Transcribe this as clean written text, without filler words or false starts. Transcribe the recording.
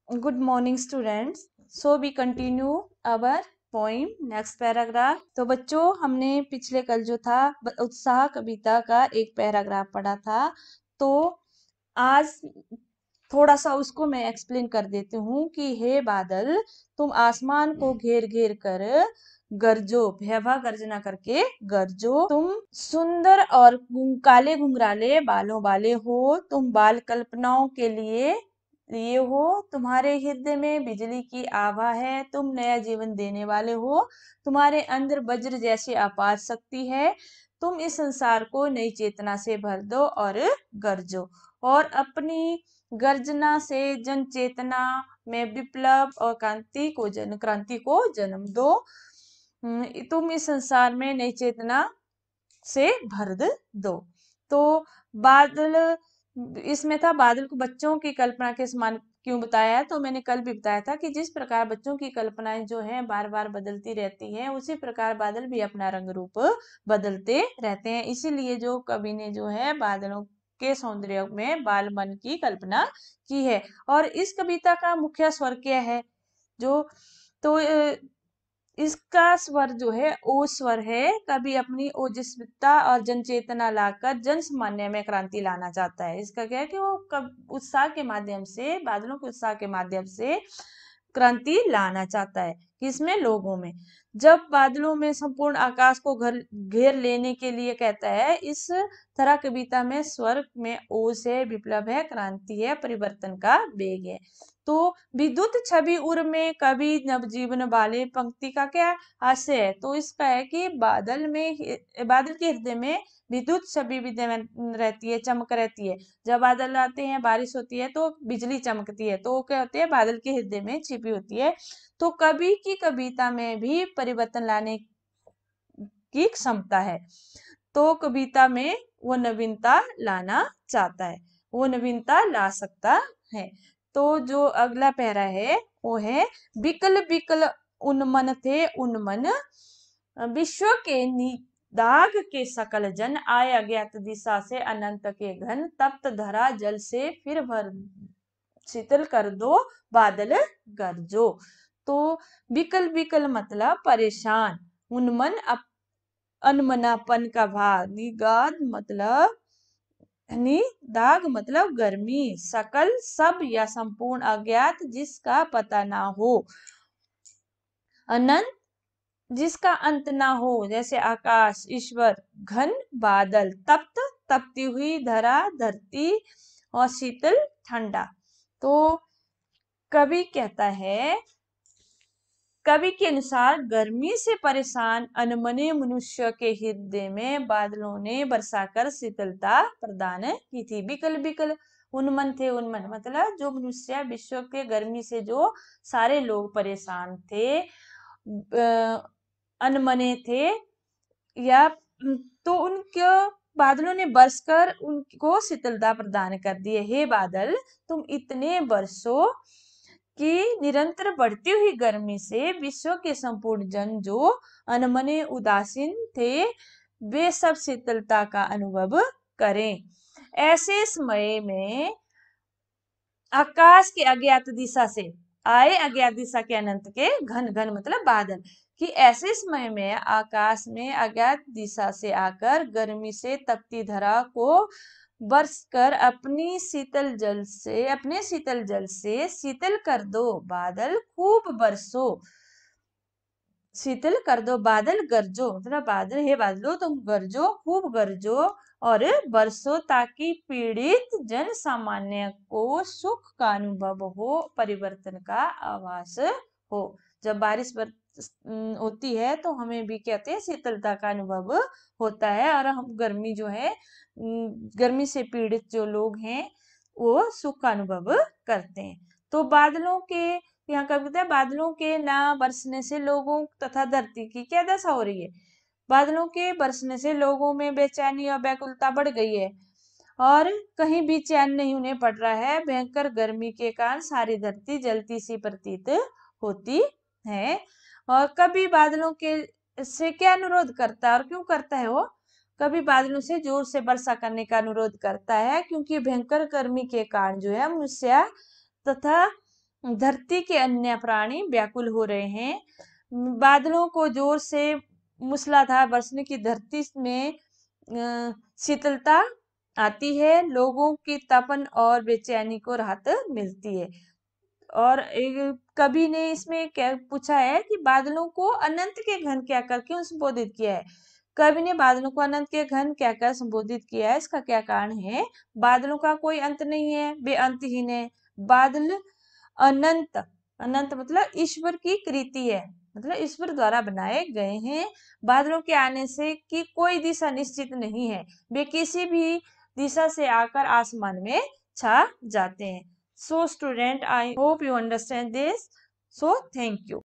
Good morning, students. So we continue our poem. Next paragraph. तो बच्चों हमने पिछले कल जो था उत्साह कविता का एक पैराग्राफ पढ़ा था, तो आज थोड़ा सा उसको मैं एक्सप्लेन कर देती हूँ कि हे बादल, तुम आसमान को घेर घेर कर गरजो, भयावह गर्जना करके गरजो। तुम सुंदर और काले घुंघराले बालों वाले हो, तुम बाल कल्पनाओं के लिए हो, तुम्हारे हृदय में बिजली की आभा है, तुम नया जीवन देने वाले हो, तुम्हारे अंदर वज्र जैसी अपार शक्ति है, तुम इस संसार को नई चेतना से भर दो और गरजो, और अपनी गर्जना से जन चेतना में विप्लव और क्रांति को जन्म दो। तुम इस संसार में नई चेतना से भर दो। तो बादल, इसमें था बादल को बच्चों की कल्पना के समान क्यों बताया है, तो मैंने कल भी बताया था कि जिस प्रकार बच्चों की कल्पनाएं जो है बार बार बदलती रहती हैं, उसी प्रकार बादल भी अपना रंग रूप बदलते रहते हैं। इसीलिए जो कवि ने जो है बादलों के सौंदर्य में बाल मन की कल्पना की है। और इस कविता का मुख्य स्वर क्या है, जो तो इसका स्वर जो है ओ स्वर है। कभी अपनी ओजस्विता और जनचेतना लाकर जन सामान्य में क्रांति लाना चाहता है। इसका क्या है कि वो उत्साह के माध्यम से, बादलों के उत्साह के माध्यम से क्रांति लाना चाहता है। किसमें? लोगों में। जब बादलों में संपूर्ण आकाश को घेर लेने के लिए कहता है, इस तरह कविता में स्वर में ओज है, विप्लव है, क्रांति है, परिवर्तन का वेग है। तो विद्युत छवि उर में कवि नवजीवन वाले पंक्ति का क्या आशय है, तो इसका है कि बादल के हृदय में विद्युत छवि विद्यमान रहती है, चमक रहती है। जब बादल आते हैं, बारिश होती है तो बिजली चमकती है, तो वो क्या होती है, बादल के हृदय में छिपी होती है। तो कवि की कविता में भी परिवर्तन लाने की क्षमता है, तो कविता में वो नवीनता लाना चाहता है, वो नवीनता ला सकता है। तो जो अगला पैरा है वो है, बिकल बिकल उन्मन थे उन्मन, विश्व के दाग के सकल जन, आए अज्ञात दिशा से अनंत के घन, तप्त धरा जल से फिर भर शीतल कर दो बादल गरजो। तो बिकल बिकल मतलब परेशान, उन्मन अनमनापन का भाव, निगाद मतलब दाग मतलब गर्मी, सकल सब या संपूर्ण, अज्ञात जिसका पता ना हो, अनंत जिसका अंत ना हो, जैसे आकाश ईश्वर, घन बादल, तप्त तपती हुई धरा धरती, और शीतल ठंडा। तो कवि कहता है, कवि के अनुसार गर्मी से परेशान अनमने मनुष्य के हृदय में बादलों ने बरसाकर शीतलता प्रदान की थी। बिकल बिकल उन्मन थे उन्मन मतलब जो मनुष्य विश्व के गर्मी से जो सारे लोग परेशान थे, अनमने थे, या तो उनके बादलों ने बरसकर उनको शीतलता प्रदान कर दी है। हे बादल, तुम इतने बरसो कि निरंतर बढ़ती हुई गर्मी से विश्व के संपूर्ण जन जो अनमने उदासीन थे, वे सब शीतलता का अनुभव करें। ऐसे समय में आकाश के अज्ञात दिशा से आए, अज्ञात दिशा के अनंत के घन, घन मतलब बादल, कि ऐसे समय में आकाश में अज्ञात दिशा से आकर गर्मी से तपती धरा को बरसकर अपने शीतल जल से शीतल कर दो बादल खूब बरसो, शीतल कर दो बादल गरजो मतलब बादल, हे बादलो तुम गरजो, खूब गरजो और बरसो, ताकि पीड़ित जन सामान्य को सुख का अनुभव हो, परिवर्तन का आभास हो। जब बारिश होती है तो हमें भी कहते हैं शीतलता का अनुभव होता है, और हम गर्मी जो है, गर्मी से पीड़ित जो लोग हैं वो सुख का अनुभव करते हैं। तो बादलों के, यहाँ कविता है, बादलों के ना बरसने से लोगों तथा धरती की क्या दशा हो रही है। बादलों के बरसने से लोगों में बेचैनी और व्याकुलता बढ़ गई है, और कहीं भी चैन नहीं उन्हें पड़ रहा है। भयंकर गर्मी के कारण सारी धरती जलती सी प्रतीत होती है। और कभी बादलों के से क्या अनुरोध करता है, और क्यों करता है वो, कभी बादलों से जोर से वर्षा करने का अनुरोध करता है, क्योंकि भयंकर गर्मी के कारण जो है मनुष्य तथा धरती के अन्य प्राणी व्याकुल हो रहे हैं। बादलों को जोर से मूसलाधार बरसने की धरती में शीतलता आती है, लोगों की तपन और बेचैनी को राहत मिलती है। और एक कवि ने इसमें क्या पूछा है कि बादलों को अनंत के घन क्या कर क्यों संबोधित किया है। कवि ने बादलों को अनंत के घन क्या कर संबोधित किया है, इसका क्या कारण है। बादलों का कोई अंत नहीं है, वे अंतहीन है। बादल अनंत, अनंत मतलब ईश्वर की कृति है, मतलब ईश्वर द्वारा बनाए गए हैं। बादलों के आने से की कोई दिशा निश्चित नहीं है, वे किसी भी दिशा से आकर आसमान में छा जाते हैं। So student, I hope you understand this. So thank you.